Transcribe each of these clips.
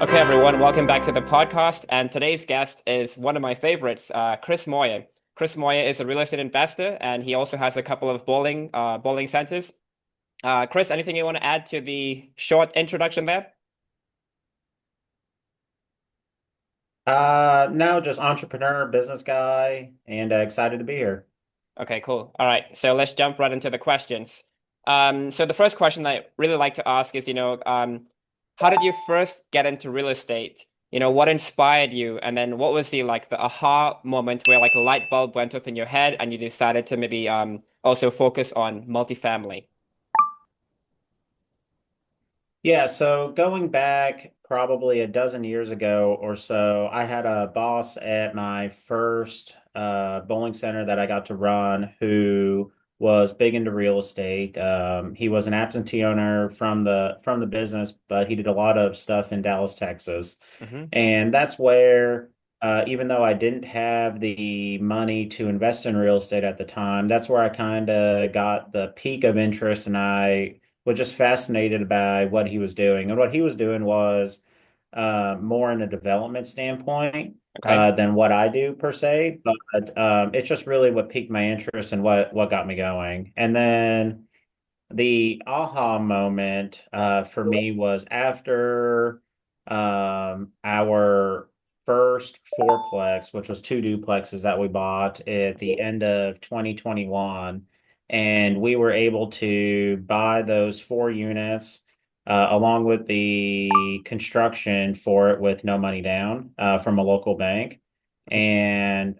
Okay, everyone, welcome back to the podcast. And today's guest is one of my favorites, Chris Moyer. Chris Moyer is a real estate investor, and he also has a couple of bowling centers. Chris, anything you want to add to the short introduction there? No, just entrepreneur, business guy, and excited to be here. Okay, cool. All right, so let's jump right into the questions. So the first question I really like to ask is, how did you first get into real estate? What inspired you? And then what was the aha moment where like a light bulb went off in your head and you decided to maybe also focus on multifamily? Yeah, so going back probably a dozen years ago or so, I had a boss at my first bowling center that I got to run who was big into real estate. He was an absentee owner from the business, but he did a lot of stuff in Dallas, Texas. Hmm. And that's where, even though I didn't have the money to invest in real estate at the time, that's where I kind of got the peak of interest, and I was just fascinated by what he was doing. And what he was doing was more in a development standpoint Okay. than what I do per se. But it's just really what piqued my interest and what got me going. And then the aha moment for me was after our first fourplex, which was two duplexes that we bought at the end of 2021. And we were able to buy those four units along with the construction for it with no money down from a local bank. And,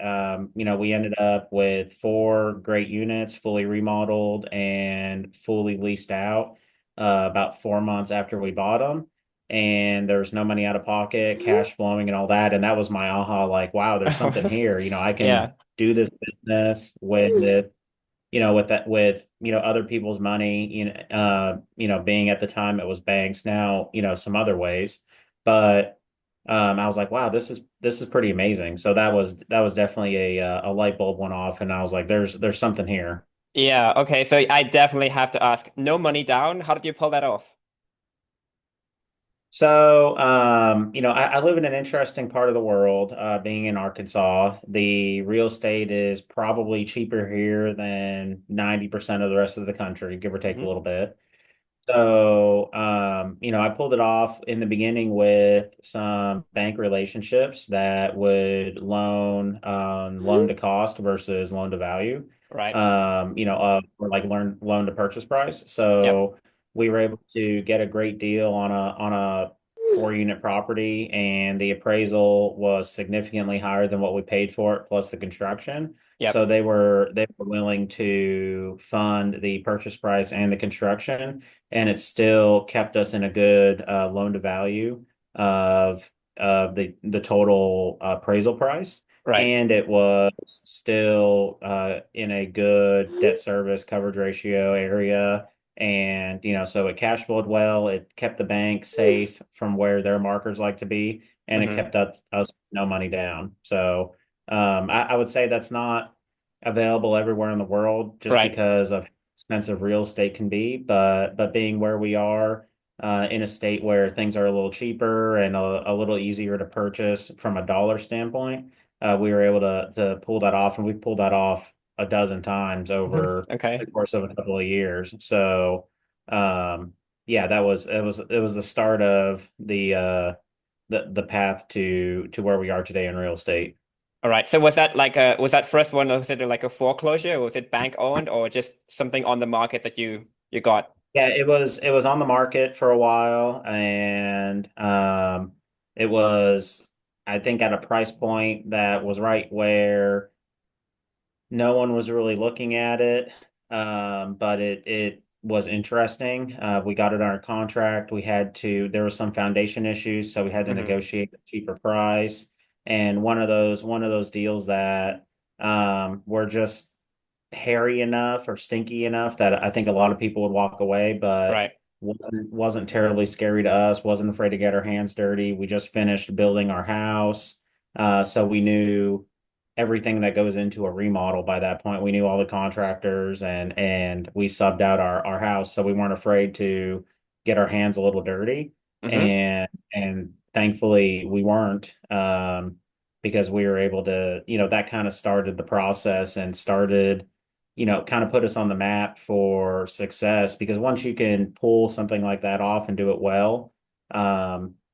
we ended up with four great units, fully remodeled and fully leased out about 4 months after we bought them. And there's no money out of pocket, cash flowing, and all that. And that was my aha, like, wow, there's something here. I can Yeah. do this business with other people's money, being at the time it was banks, now, some other ways. But I was like, wow, this is pretty amazing. So that was definitely a light bulb went off, and I was like, there's something here. Yeah. Okay. So I definitely have to ask, no money down. How did you pull that off? So, I live in an interesting part of the world, being in Arkansas. The real estate is probably cheaper here than 90% of the rest of the country, give or take a Hmm. little bit. So, I pulled it off in the beginning with some bank relationships that would loan to cost versus loan to value, Right. or like loan to purchase price. Yep. So we were able to get a great deal on a four-unit property, and the appraisal was significantly higher than what we paid for it, plus the construction. So Yep. they were willing to fund the purchase price and the construction, and it still kept us in a good loan to value of the total appraisal price, Right. and it was still in a good debt service coverage ratio area. And so it cash flowed well. It kept the bank safe from where their markers like to be, and it Hmm. kept us no money down. So I would say that's not available everywhere in the world just Right. because of expensive real estate can be, but being where we are in a state where things are a little cheaper and a little easier to purchase from a dollar standpoint, we were able to pull that off, and we've pulled that off a dozen times over the Okay. course of a couple of years. So, yeah, it was the start of the path to where we are today in real estate. All right. So was that first one, was it like a foreclosure, or was it bank owned, or just something on the market that you got? Yeah, it was on the market for a while, and it was, I think, at a price point that was right where no one was really looking at it. But it was interesting. We got it under contract. There was some foundation issues, so we had to Hmm. negotiate a cheaper price. And one of those deals that were just hairy enough or stinky enough that I think a lot of people would walk away, but Right. wasn't terribly scary to us, wasn't afraid to get our hands dirty. We just finished building our house. So we knew everything that goes into a remodel by that point. We knew all the contractors, and we subbed out our house. So we weren't afraid to get our hands a little dirty. Hmm. And thankfully we weren't, because we were able to, that kind of started the process and started, kind of put us on the map for success. Because once you can pull something like that off and do it well,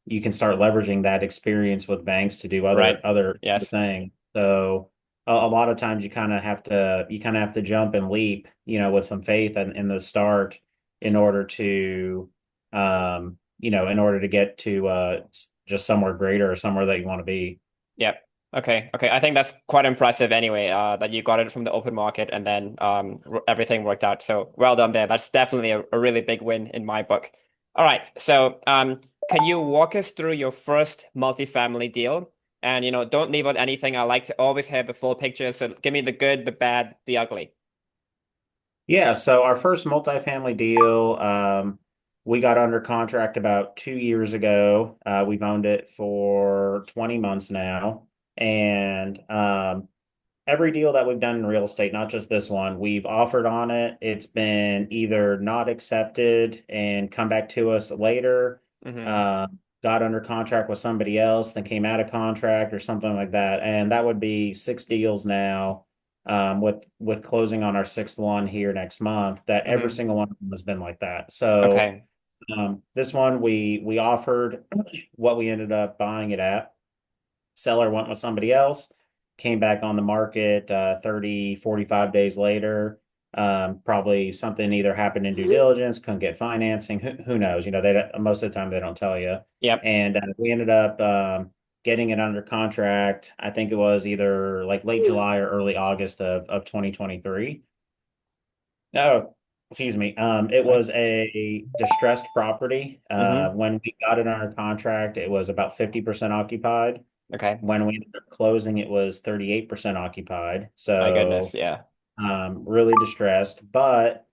you can start leveraging that experience with banks to do Right. other Yes. things. So a lot of times you kind of have to jump and leap, with some faith in the start in order to, in order to get to just somewhere greater or somewhere that you want to be. Yep. Okay. Okay. I think that's quite impressive anyway, that you got it from the open market and then everything worked out. So well done there. That's definitely a really big win in my book. All right. So can you walk us through your first multifamily deal? And don't leave out anything. I like to always have the full picture. So give me the good, the bad, the ugly. Yeah, so our first multifamily deal, we got under contract about 2 years ago. We've owned it for 20 months now. And every deal that we've done in real estate, not just this one, we've offered on it. It's been either not accepted and come back to us later, Mm-hmm. uh, got under contract with somebody else, then came out of contract or something like that. And that would be 6 deals now, with closing on our sixth one here next month. That every Mm-hmm. single one of them has been like that. So Okay. this one we offered what we ended up buying it at. Seller went with somebody else, came back on the market 30, 45 days later. Probably something either happened in due diligence, couldn't get financing. Who knows? Most of the time they don't tell you. Yep. And we ended up getting it under contract. I think it was either like late July or early August of 2023. Oh, excuse me. It Right. was a distressed property. Mm-hmm. When we got it under contract, it was about 50% occupied. Okay. When we ended up closing, it was 38% occupied. My goodness. So Yeah. really distressed. But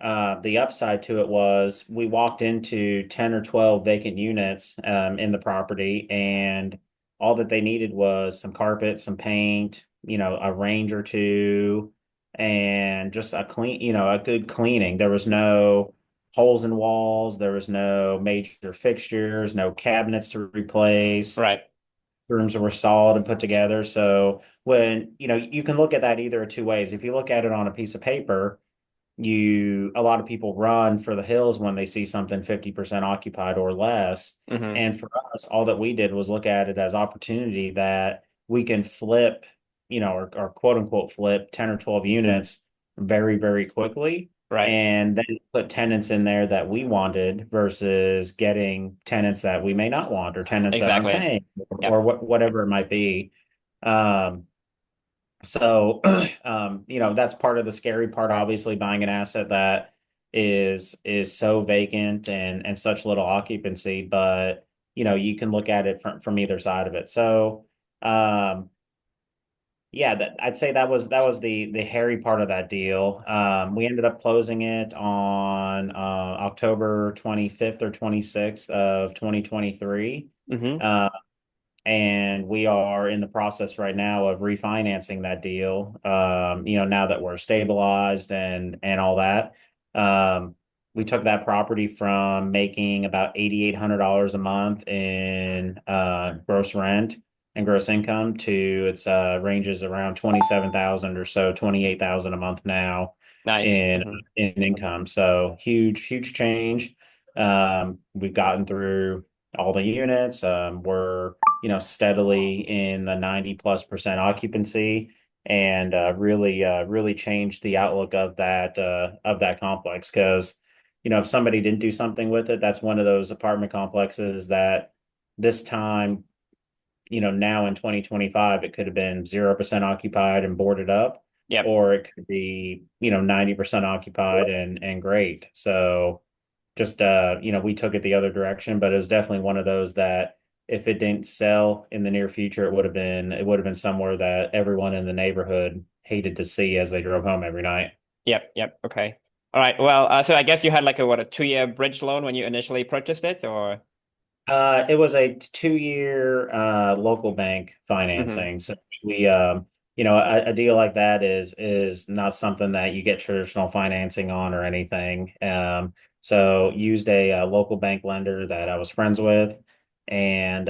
the upside to it was we walked into 10 or 12 vacant units in the property, and all that they needed was some carpet, some paint, a range or two, and just a good cleaning. There was no holes in walls, there was no major fixtures, no cabinets to replace. Right. Rooms were solid and put together. So when, you can look at that either two ways. If you look at it on a piece of paper, a lot of people run for the hills when they see something 50% occupied or less. Mm-hmm. And for us, all that we did was look at it as opportunity that we can flip, or quote unquote flip 10 or 12 units very, very quickly. Right. And then put tenants in there that we wanted versus getting tenants that we may not want, or tenants that aren't Exactly. paying, or Yep. whatever it might be. Um, so, that's part of the scary part, obviously, buying an asset that is so vacant and such little occupancy, but you can look at it from either side of it. So, yeah, I'd say that was the hairy part of that deal. We ended up closing it on October 25th or 26th of 2023. Mm-hmm. And we are in the process right now of refinancing that deal. Now that we're stabilized and all that. Um, we took that property from making about $8,800 a month in gross rent and gross income to its ranges around 27,000 or so, 28,000 a month now Nice. in Mm-hmm. in income. So huge change. We've gotten through all the units. We're steadily in the 90+% occupancy, and really changed the outlook of that complex. Because if somebody didn't do something with it, that's one of those apartment complexes that this time, now in 2025, it could have been 0% occupied and boarded up, Yep. or it could be 90% occupied and great. So just we took it the other direction, but it was definitely one of those that if it didn't sell in the near future, it would have been somewhere that everyone in the neighborhood hated to see as they drove home every night. Yep. Yep. Okay. All right. Well, so I guess you had like a 2-year bridge loan when you initially purchased it, or? It was a 2-year local bank Mm-hmm. financing. So we a deal like that is not something that you get traditional financing on or anything. So used a local bank lender that I was friends with. And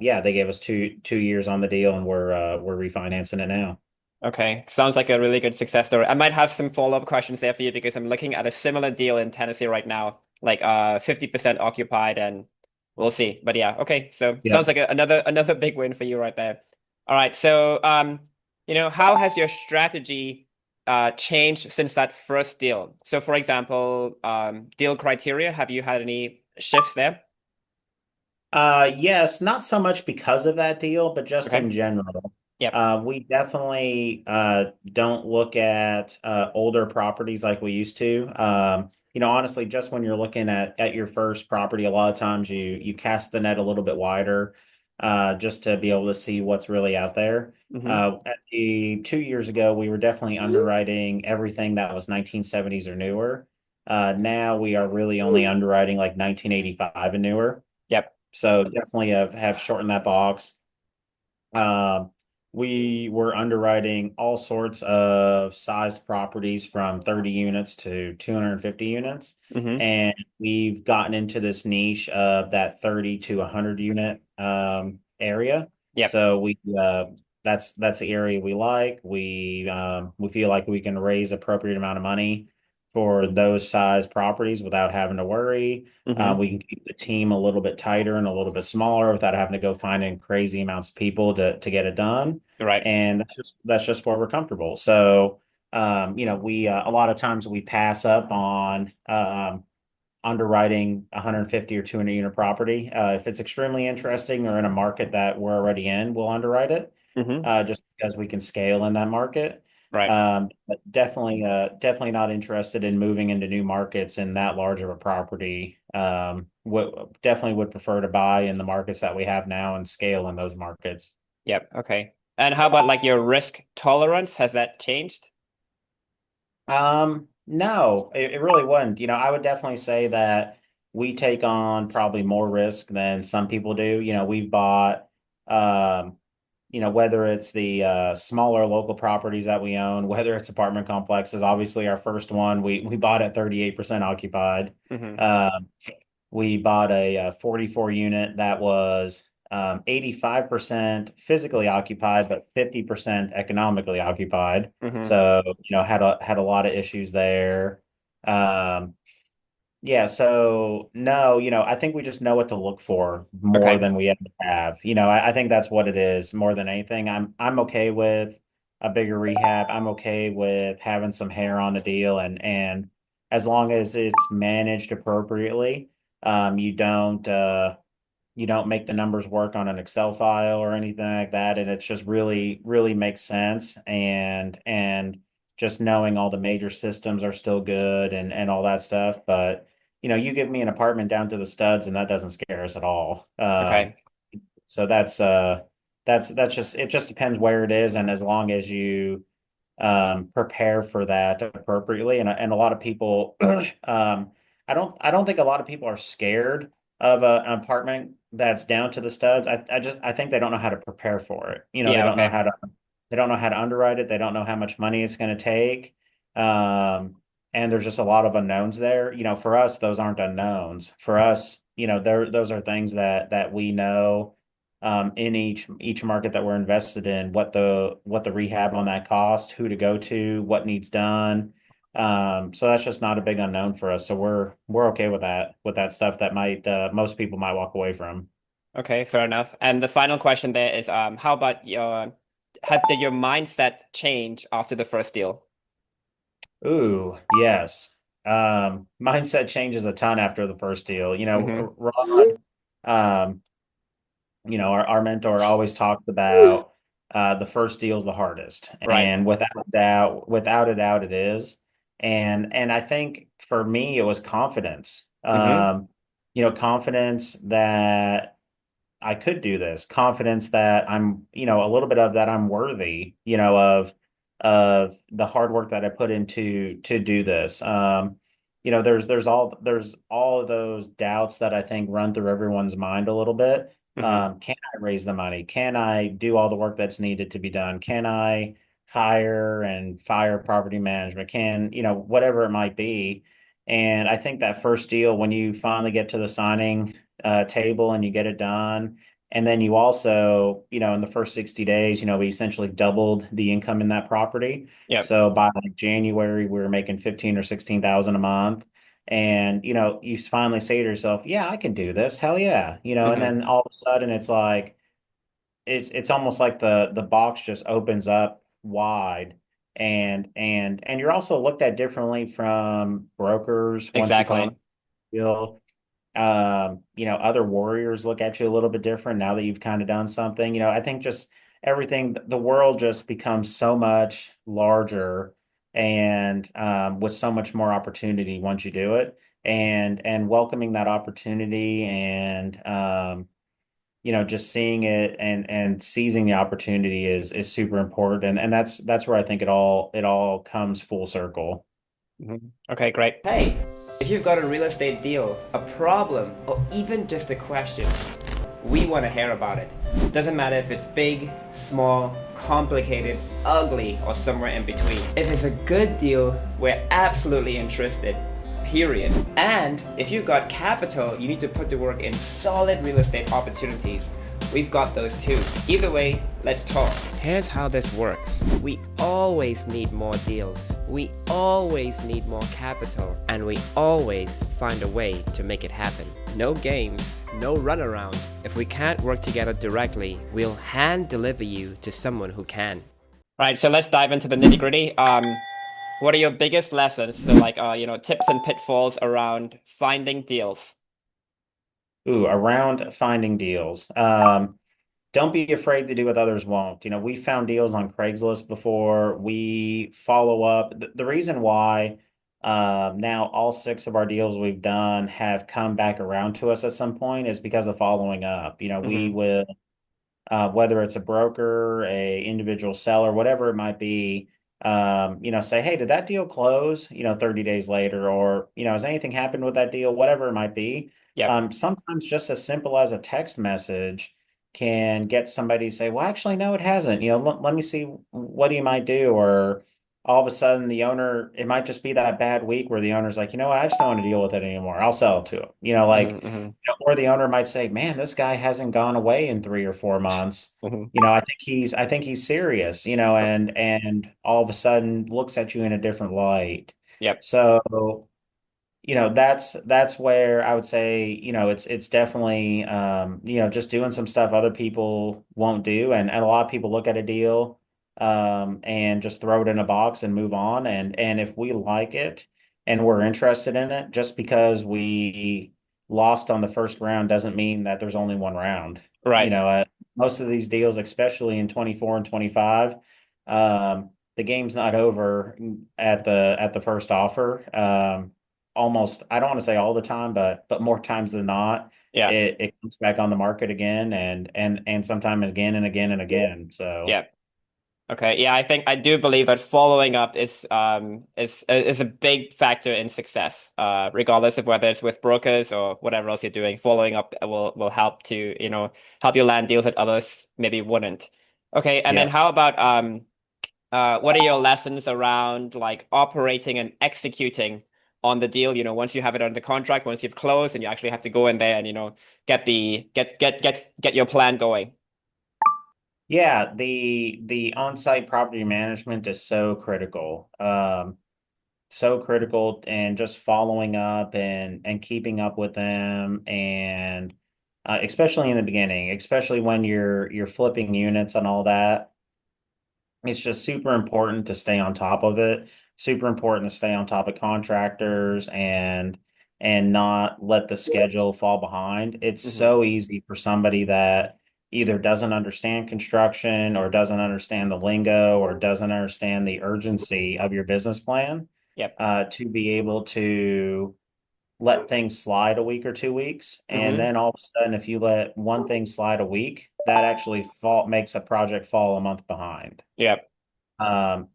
yeah, they gave us two years on the deal, and we're refinancing it now. Okay, sounds like a really good success story. I might have some follow-up questions there for you because I'm looking at a similar deal in Tennessee right now, like 50% occupied, and we'll see. But yeah, okay. So sounds Yep. like another big win for you right there. All right. So how has your strategy changed since that first deal? So for example, deal criteria, have you had any shifts there? Yes, not so much because of that deal, but just in Okay. general. Yep. We definitely don't look at older properties like we used to. Honestly, just when you're looking at your first property, a lot of times you cast the net a little bit wider just to be able to see what's really out there. Mm-hmm. At the 2 years ago, we were definitely underwriting everything that was 1970s or newer. Now we are really only underwriting like 1985 and newer. Yep. So definitely have shortened that box. Um, we were underwriting all sorts of sized properties from 30 units to 250 units. Mm-hmm. And we've gotten into this niche of that 30 to 100 unit area. Yep. So that's the area we like. We feel like we can raise appropriate amount of money for those size properties without having to worry. Mm-hmm. We can keep the team a little bit tighter and a little bit smaller without having to go finding crazy amounts of people to get it done. Right. And that's just where we're comfortable. So, we a lot of times we pass up on underwriting 150 or 200 unit property. If it's extremely interesting or in a market that we're already in, we'll underwrite it Mm-hmm. just because we can scale in that market. Right. But definitely not interested in moving into new markets in that large of a property. Definitely would prefer to buy in the markets that we have now and scale in those markets. Yep. Okay. And how about like your risk tolerance? Has that changed? No, it really wouldn't. I would definitely say that we take on probably more risk than some people do. We've bought, um, whether it's the smaller local properties that we own, whether it's apartment complexes. Obviously, our first one we bought at 38% occupied. Mm-hmm. Um, we bought a 44 unit that was 85% physically occupied, but 50% economically occupied. Mm-hmm. So, had a lot of issues there. Um, yeah, so no, I think we just know what to look for more Okay. than we ever have. I think that's what it is more than anything. I'm okay with a bigger rehab. I'm okay with having some hair on the deal, and as long as it's managed appropriately, you don't make the numbers work on an Excel file or anything like that, and it's just really, really makes sense. And just knowing all the major systems are still good and all that stuff. But you give me an apartment down to the studs, and that doesn't scare us at all. Okay. So that's just it. Just depends where it is, and as long as you prepare for that appropriately. And a lot of people, I don't think a lot of people are scared of an apartment that's down to the studs. I think they don't know how to prepare for it. They Yeah. don't know Okay. how to underwrite it. They don't know how much money it's going to take. Um, and there's just a lot of unknowns there. For us, those aren't unknowns. For us, those are things that we know in each market that we're invested in, what the rehab on that cost, who to go to, what needs done. So that's just not a big unknown for us. So we're okay with that stuff that might most people might walk away from. Okay. Fair enough. And the final question there is, how about did your mindset change after the first deal? Ooh, yes. Mindset changes a ton after the first deal. Mm-hmm. Rod, um, our mentor always talked about the first deal is the hardest, Right. and without a doubt, it is. And I think for me, it was confidence. Mm-hmm. Confidence that I could do this, confidence that a little bit of that I'm worthy, of the hard work that I put into to do this. There's all of those doubts that I think run through everyone's mind a little bit. Mm-hmm. Can I raise the money? Can I do all the work that's needed to be done? Can I hire and fire property management? Whatever it might be. And I think that first deal, when you finally get to the signing table and you get it done. And then you also, in the first 60 days, we essentially doubled the income in that property. Yep. So by like January, we were making 15 or 16,000 a month. And, you finally say to yourself, yeah, I can do this. Hell yeah. And Hmm. then all of a sudden it's like, it's almost like the box just opens up wide, and you're also looked at differently from brokers once you finally Exactly. feel. Other warriors look at you a little bit different now that you've kind of done something. I think just everything, the world just becomes so much larger, and with so much more opportunity once you do it, and welcoming that opportunity, and just seeing it and seizing the opportunity is super important, and that's where I think it all comes full circle. Mhm. Okay, great. Hey, if you've got a real estate deal, a problem, or even just a question, we want to hear about it. Doesn't matter if it's big, small, complicated, ugly, or somewhere in between. If it's a good deal, we're absolutely interested. Period. And if you've got capital, you need to put to work in solid real estate opportunities. We've got those too. Either way, let's talk. Here's how this works. We always need more deals. We always need more capital. And we always find a way to make it happen. No games, no runaround. If we can't work together directly, we'll hand deliver you to someone who can. Right, so let's dive into the nitty-gritty. What are your biggest lessons? So like tips and pitfalls around finding deals. Ooh, around finding deals. Don't be afraid to do what others won't. We found deals on Craigslist before. We follow up. The reason why now all six of our deals we've done have come back around to us at some point is because of following up. We Mm-hmm. will, whether it's a broker, a individual seller, whatever it might be, say, hey, did that deal close, 30 days later, or, has anything happened with that deal, whatever it might be. Yep. Sometimes just as simple as a text message can get somebody to say, well, actually, no, it hasn't. Let me see what he might do. Or all of a sudden, the owner, it might just be that bad week where the owner's like, you know what, I just don't want to deal with it anymore. I'll sell it to him. Mm-hmm. Mm-hmm. Or the owner might say, man, this guy hasn't gone away in 3 or 4 months. Mm-hmm. I think he's serious, and all of a sudden looks at you in a different light. Yep. So, that's where I would say, it's definitely, just doing some stuff other people won't do. And a lot of people look at a deal, and just throw it in a box and move on. And if we like it and we're interested in it, just because we lost on the first round doesn't mean that there's only one round. Right. Most of these deals, especially in 24 and 25, the game's not over at the first offer. Almost, I don't want to say all the time, but more times than not, Yeah. it comes back on the market again, and sometime again and again and again. So Yeah. Okay. Yeah, I think I do believe that following up is a big factor in success. Regardless of whether it's with brokers or whatever else you're doing, following up will help to, help you land deals that others maybe wouldn't. Okay, and then yeah. how about what are your lessons around like operating and executing on the deal? Once you have it under contract, once you've closed, and you actually have to go in there and get your plan going. Yeah, the on-site property management is so critical. So critical, and just following up and keeping up with them, and especially in the beginning, especially when you're flipping units and all that. It's just super important to stay on top of it. Super important to stay on top of contractors, and not let the schedule fall behind. It's Hmm. so easy for somebody that either doesn't understand construction, or doesn't understand the lingo, or doesn't understand the urgency of your business plan, Yep. to be able to let things slide a week or 2 weeks. And Hmm. then all of a sudden, if you let one thing slide a week, that actually makes a project fall a month behind. Yep.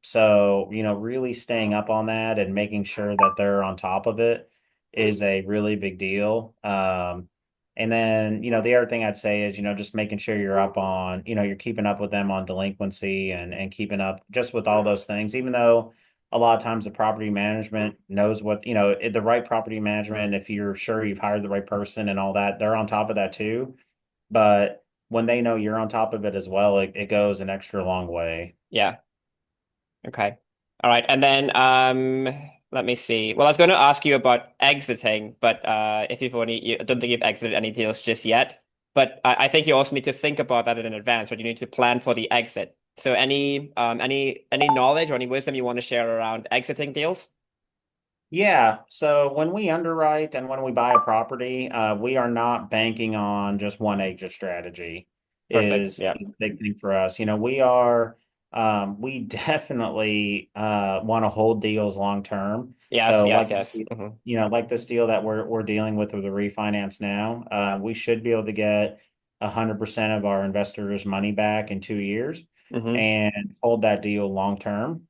So, really staying up on that and making sure that they're on top of it is a really big deal. And then, the other thing I'd say is, just making sure you're up on, you're keeping up with them on delinquency, and keeping up just with all those things, even though a lot of times the property management knows what, the right property management, if you're sure you've hired the right person and all that, they're on top of that too. But when they know you're on top of it as well, it goes an extra long way. Yeah. Okay. All right. And then let me see. Well, I was going to ask you about exiting, but if I don't think you've exited any deals just yet. But I think you also need to think about that in advance, right? You need to plan for the exit. So any knowledge or any wisdom you want to share around exiting deals? Yeah. So when we underwrite and when we buy a property, we are not banking on just one exit strategy Perfect. is Yeah. a big thing for us. We definitely want to hold deals long term. Yes, So yes, yes. like this deal that we're dealing with the refinance now, we should be able to get 100% of our investors' money back in 2 years Hmm. and hold that deal long term.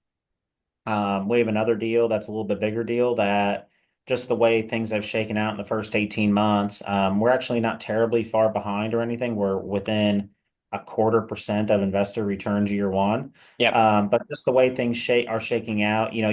We have another deal that's a little bit bigger deal that just the way things have shaken out in the first 18 months, we're actually not terribly far behind or anything. We're within 0.25% of investor returns year one. Yep. But just the way things are shaking out, you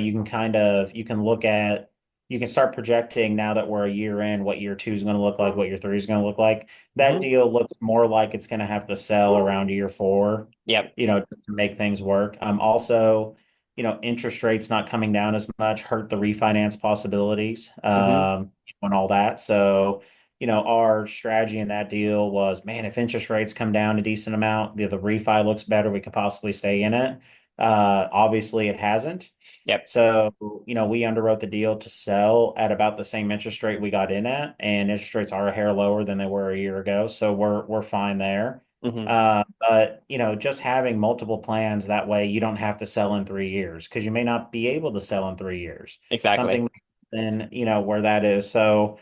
can start projecting now that we're a year in what year two is going to look like, what year three is going to look like. That Hmm. deal looks more like it's going to have to sell around year four, Yep. just to make things work. Also, interest rates not coming down as much hurt the refinance possibilities, Hmm. and all that. So, our strategy in that deal was, man, if interest rates come down a decent amount, the refi looks better, we could possibly stay in it. Obviously, it hasn't. Yep. So, we underwrote the deal to sell at about the same interest rate we got in at, and interest rates are a hair lower than they were a year ago. So we're fine there. Hmm. But just having multiple plans that way, you don't have to sell in 3 years because you may not be able to sell in 3 years. Exactly. Something then, where that is. So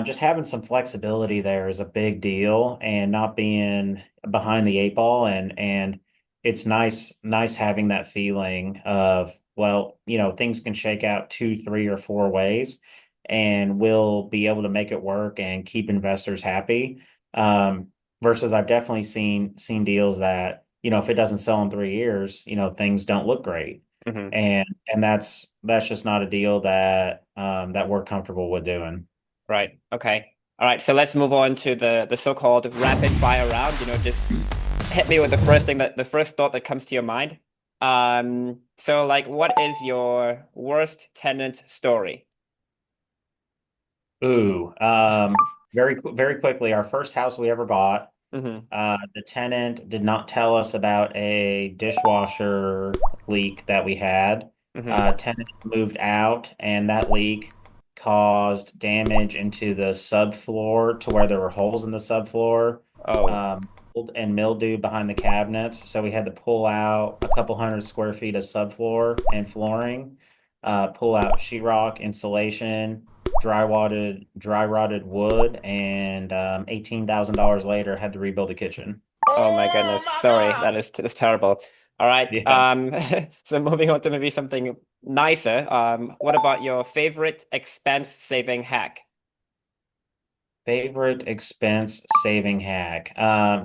just having some flexibility there is a big deal and not being behind the eight ball and it's nice having that feeling of, well, things can shake out two, three, or four ways, and we'll be able to make it work and keep investors happy. Um, Versus I've definitely seen deals that, if it doesn't sell in 3 years, things don't look great. Hmm. And that's just not a deal that we're comfortable with doing. Right. Okay. All right. So let's move on to the so-called rapid fire round. Just hit me with the first thought that comes to your mind. So like, what is your worst tenant story? Ooh, very quickly, our first house we ever bought. Hmm. The tenant did not tell us about a dishwasher leak that we had. Hmm. Tenant moved out, and that leak caused damage into the subfloor to where there were holes in the subfloor, Oh. mold and mildew behind the cabinets. So we had to pull out a couple hundred square feet of subfloor and flooring, pull out sheetrock, insulation, dry rotted wood, and $18,000 later had to rebuild the kitchen. Oh my goodness. Sorry. That's terrible. All right. Yeah. So moving on to maybe something nicer. What about your favorite expense saving hack? Favorite expense saving hack.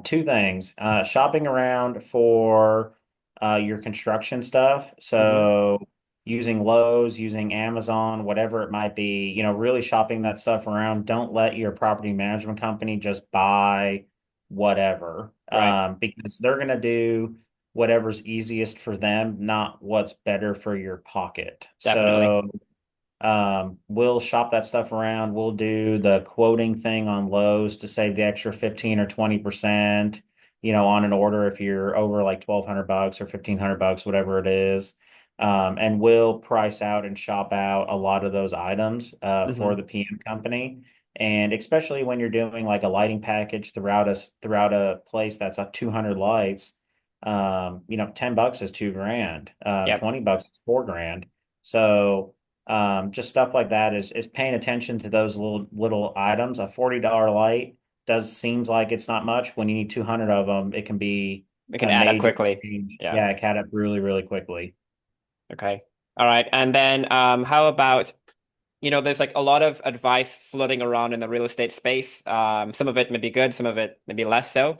Two things. Shopping around for your construction stuff. Hmm. So using Lowe's, using Amazon, whatever it might be, really shopping that stuff around. Don't let your property management company just buy whatever, Right. because they're going to do whatever's easiest for them, not what's better for your pocket. Definitely. So we'll shop that stuff around. We'll do the quoting thing on Lowe's to save the extra 15 or 20%, on an order if you're over like $1,200 or $1,500, whatever it is. And we'll price out and shop out a lot of those items for Hmm. the PM company. And especially when you're doing like a lighting package throughout a place that's up 200 lights, $10 is 2 grand, Yep. $20 is 4 grand. So just stuff like that is paying attention to those little items. A $40 light does seems like it's not much. When you need 200 of them, it can be We can a add up major quickly. change. Yeah. Yeah, it can add up really, really quickly. Okay. All right. And then how about, there's like a lot of advice floating around in the real estate space. Some of it may be good, some of it maybe less so.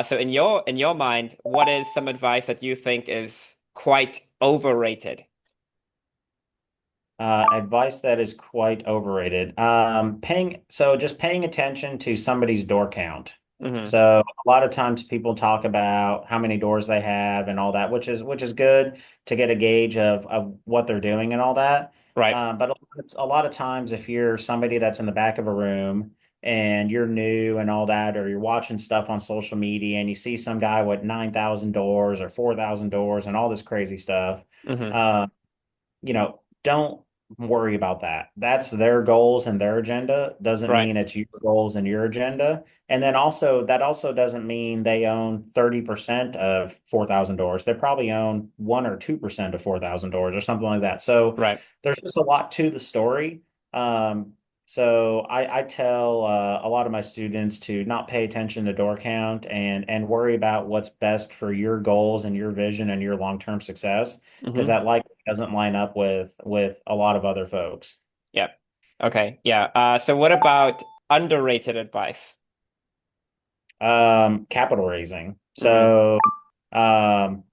So in your mind, what is some advice that you think is quite overrated? Advice that is quite overrated. Just paying attention to somebody's door count. Hmm. So a lot of times people talk about how many doors they have and all that, which is good to get a gauge of what they're doing and all that. Right. But a lot of times, if you're somebody that's in the back of a room and you're new and all that, or you're watching stuff on social media and you see some guy with 9,000 doors or 4,000 doors and all this crazy stuff, Hmm. uh, don't worry about that. That's their goals and their agenda. Doesn't Right. mean it's your goals and your agenda. And then also, that also doesn't mean they own 30% of 4,000 doors. They probably own 1 or 2% of 4,000 doors or something like that. So Right. there's just a lot to the story. Um, so I tell a lot of my students to not pay attention to door count and worry about what's best for your goals and your vision and your long-term success, because Hmm. that likely doesn't line up with a lot of other folks. Yep. Okay. Yeah. So what about underrated advice? Capital raising. Hmm. So um,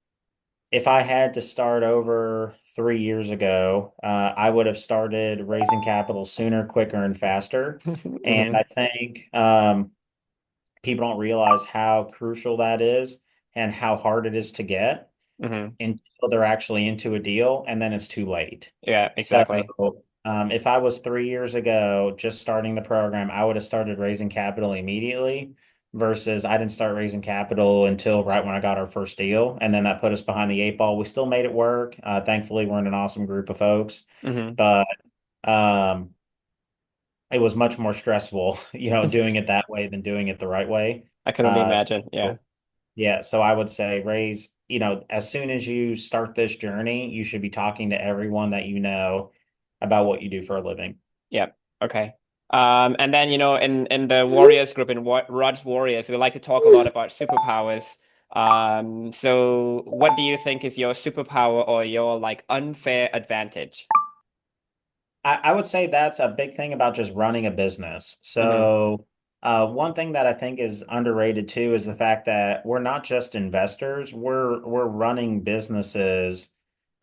if I had to start over 3 years ago, I would have started raising capital sooner, quicker, and faster. And Hmm. I think people don't realize how crucial that is and how hard it is to get Hmm. until they're actually into a deal, and then it's too late. Yeah, So, exactly. if I was 3 years ago just starting the program, I would have started raising capital immediately versus I didn't start raising capital until right when I got our first deal. And then that put us behind the eight ball. We still made it work. Thankfully, we're in an awesome group of folks, Hmm. but um, it was much more stressful, doing it that way than doing it the right way. I can only Uh, imagine. Yeah. so yeah, so I would say raise, as soon as you start this journey, you should be talking to everyone that you know about what you do for a living. Yep. Okay. And then, in the Warriors group, in Rod's Warriors, we like to talk a lot about superpowers. So what do you think is your superpower or your like unfair advantage? I would say that's a big thing about just running a business. Hmm. So, one thing that I think is underrated too is the fact that we're not just investors, we're running businesses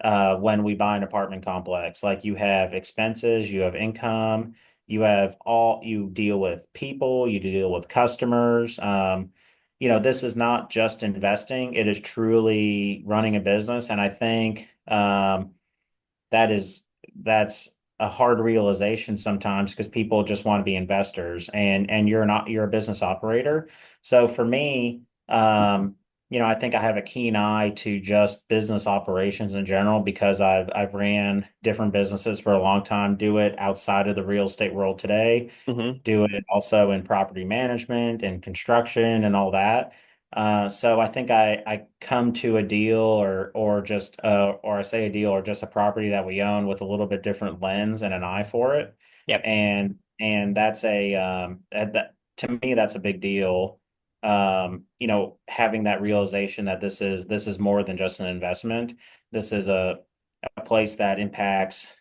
when we buy an apartment complex. Like you have expenses, you have income, you deal with people, you deal with customers. This is not just investing, it is truly running a business. And I think that is that's a hard realization sometimes because people just want to be investors and you're a business operator. So for me, I think I have a keen eye to just business operations in general because I've ran different businesses for a long time, do it outside of the real estate world today, Hmm. do it also in property management and construction and all that. So I think I come to a deal or I say a deal or just a property that we own with a little bit different lens and an eye for it, Yep. and that's that to me that's a big deal. Having that realization that this is more than just an investment. This is a place that impacts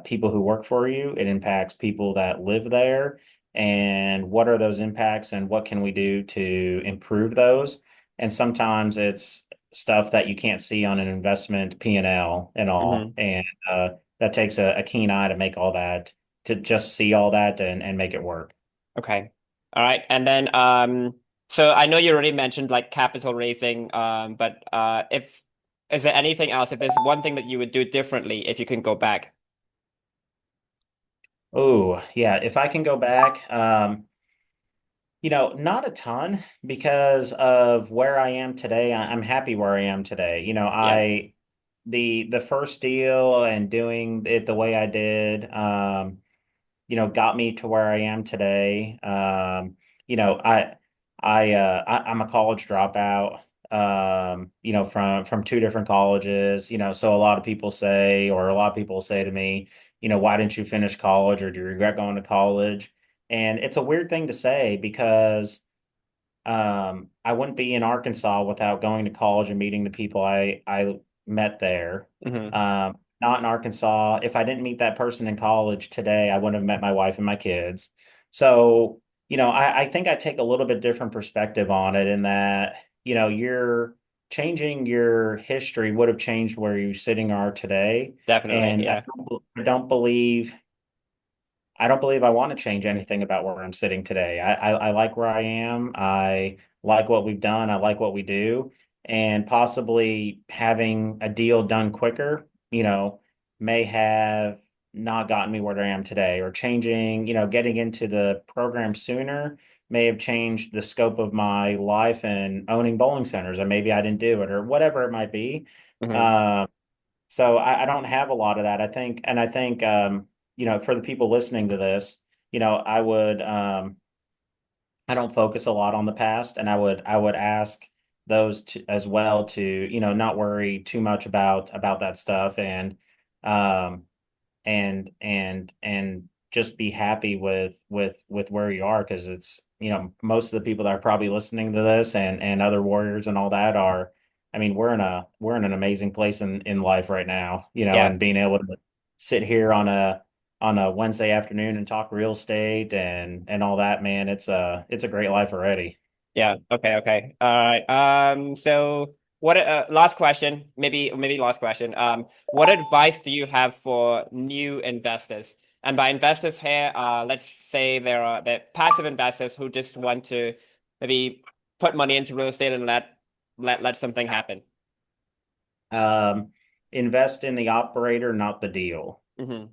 people who work for you. It impacts people that live there. And what are those impacts and what can we do to improve those? And sometimes it's stuff that you can't see on an investment P&L and all. Hmm. And that takes a keen eye to make all that, to just see all that and make it work. Okay. All right. And then, so I know you already mentioned like capital raising, but if is there anything else? If there's one thing that you would do differently if you can go back? Oh, yeah. If I can go back, not a ton because of where I am today. I'm happy where I am today. Yeah. The first deal and doing it the way I did, got me to where I am today. You know, I'm a college dropout, from two different colleges, so a lot of people say to me, why didn't you finish college or do you regret going to college? And it's a weird thing to say because I wouldn't be in Arkansas without going to college and meeting the people I met there. Hmm. Not in Arkansas. If I didn't meet that person in college today, I wouldn't have met my wife and my kids. So, I think I take a little bit different perspective on it in that, you're changing your history would have changed where you sitting are today. Definitely. And Yeah. I don't believe I don't believe I want to change anything about where I'm sitting today. I like where I am. I like what we've done. I like what we do. And possibly having a deal done quicker, may have not gotten me where I am today, or changing, getting into the program sooner may have changed the scope of my life and owning bowling centers, and maybe I didn't do it or whatever it might be. Hmm. Um, so I don't have a lot of that. I think, for the people listening to this, I would, I don't focus a lot on the past, and I would ask those as well to, not worry too much about that stuff, um, and just be happy with where you are, because it's, most of the people that are probably listening to this, and other warriors and all that are, I mean, we're in an amazing place in life right now, Yeah. and being able to sit here on a Wednesday afternoon and talk real estate and all that, man, it's a great life already. Yeah. Okay. Okay. All right. So what, last question, maybe last question. What advice do you have for new investors? And by investors here, let's say they're passive investors who just want to maybe put money into real estate and let something happen. Um, Invest in the operator, not the deal. Hmm.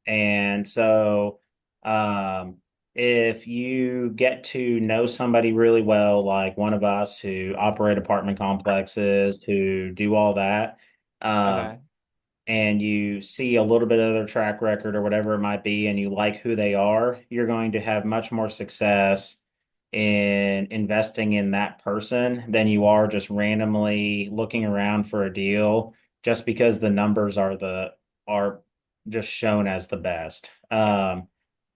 And so, um, if you get to know somebody really well, like one of us who operate apartment complexes, who do all that, um, Okay. and you see a little bit of their track record or whatever it might be, and you like who they are, you're going to have much more success in investing in that person than you are just randomly looking around for a deal just because the numbers are just shown as the best.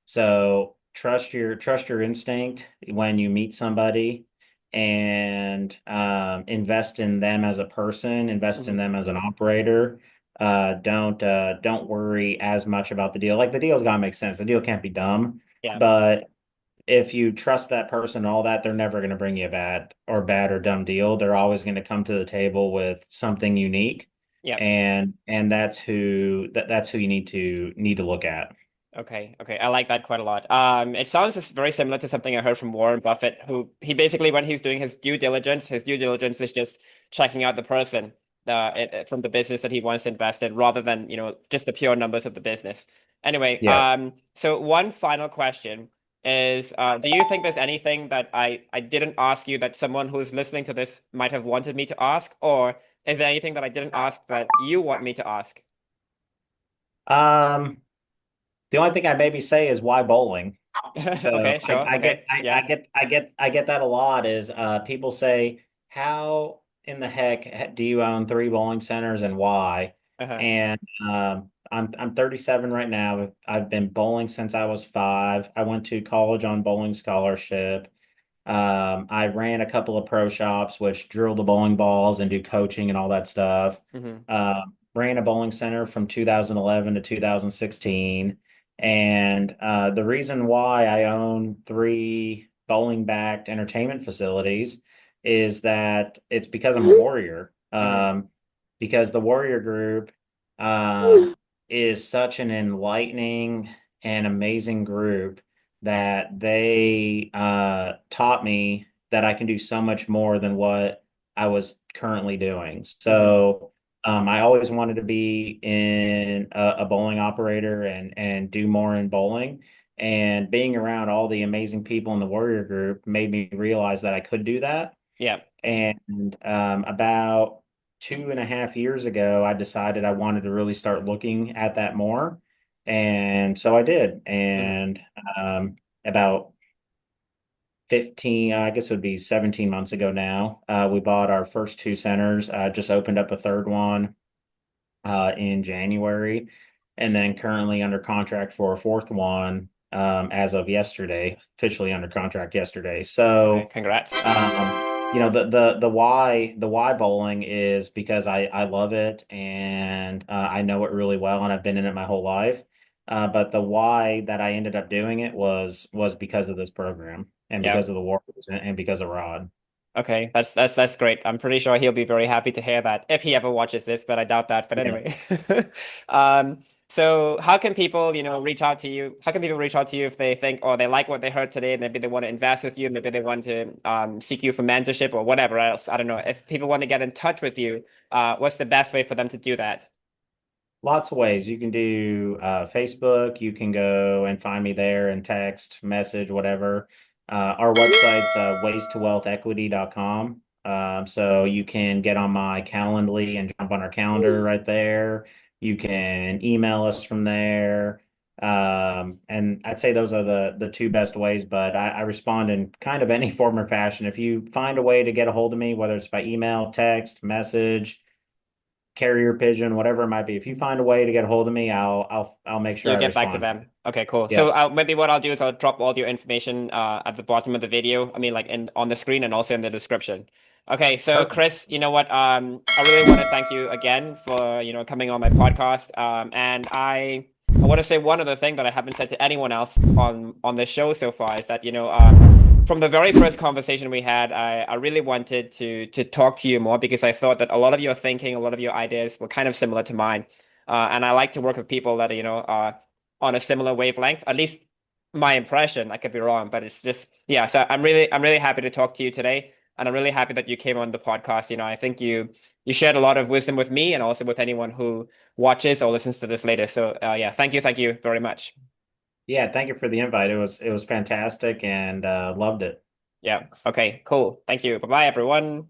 So trust your instinct when you meet somebody, and invest in them as a person, invest in Hmm. them as an operator. Don't worry as much about the deal. Like, the deal's gotta make sense. The deal can't be dumb, Yeah. but if you trust that person and all that, they're never going to bring you a bad or dumb deal. They're always going to come to the table with something unique, Yeah. and that's who you need to look at. Okay, okay. I like that quite a lot. It sounds very similar to something I heard from Warren Buffett, who he basically, when he's doing his due diligence is just checking out the person, from the business that he wants to invest in, rather than, just the pure numbers of the business. Anyway, Yeah. so one final question is, do you think there's anything that I didn't ask you that someone who's listening to this might have wanted me to ask, or is there anything that I didn't ask that you want me to ask? Um, the only thing I maybe say is, why bowling? So Okay, sure. Okay. Yeah. I get that a lot, is people say, how in the heck do you own three bowling centers, and why? Uh-huh. And I'm 37 right now. I've been bowling since I was 5. I went to college on bowling scholarship. I ran a couple of pro shops, which drill the bowling balls and do coaching and all that stuff. Hmm. Ran a bowling center from 2011 to 2016. And the reason why I own 3 bowling backed entertainment facilities is that it's because I'm a warrior. Hmm. Because the warrior group is such an enlightening and amazing group, that they taught me that I can do so much more than what I was currently doing. Hmm. So I always wanted to be in a bowling operator and do more in bowling. And being around all the amazing people in the Warrior Group made me realize that I could do that. Yeah. And about 2.5 years ago, I decided I wanted to really start looking at that more. And so I did. Hmm. And about 15, I guess it would be 17 months ago now, we bought our first 2 centers, just opened up a third one in January, and then currently under contract for a fourth one, as of yesterday, officially under contract yesterday. Okay. So, Congrats. the why bowling is because I love it, and I know it really well, and I've been in it my whole life. But the why that I ended up doing it was because of this program, and Yeah. because of the Warriors, and because of Rod. Okay, that's great. I'm pretty sure he'll be very happy to hear that if he ever watches this, but I doubt that. But Yeah. anyway, so how can people, reach out to you? How can people reach out to you if they think or they like what they heard today? Maybe they want to invest with you. Maybe they want to seek you for mentorship or whatever else. I don't know. If people want to get in touch with you, what's the best way for them to do that? Lots of ways. You can do Facebook. You can go and find me there and text, message, whatever. Our website's wastetowealthequity.com. So you can get on my Calendly and jump on our calendar right there. You can email us from there. And I'd say those are the two best ways, but I respond in kind of any form or fashion. If you find a way to get a hold of me, whether it's by email, text, message, carrier pigeon, whatever it might be. If you find a way to get a hold of me, I'll make sure You'll I get back to respond. them. Okay, cool. So Yep. maybe what I'll do is I'll drop all your information at the bottom of the video. I mean, like in on the screen and also in the description. Okay, so Perfect. Chris, you know what? I really want to thank you again for coming on my podcast. And I want to say one other thing that I haven't said to anyone else on this show so far is that from the very first conversation we had, I really wanted to talk to you more because I thought that a lot of your thinking, a lot of your ideas were kind of similar to mine. And I like to work with people that are on a similar wavelength. At least my impression. I could be wrong, but it's just yeah. So I'm really happy to talk to you today, and I'm really happy that you came on the podcast. I think you shared a lot of wisdom with me and also with anyone who watches or listens to this later. So yeah, thank you very much. Yeah, thank you for the invite. It was fantastic and loved it. Yeah. Okay. Cool. Thank you. Bye bye, everyone.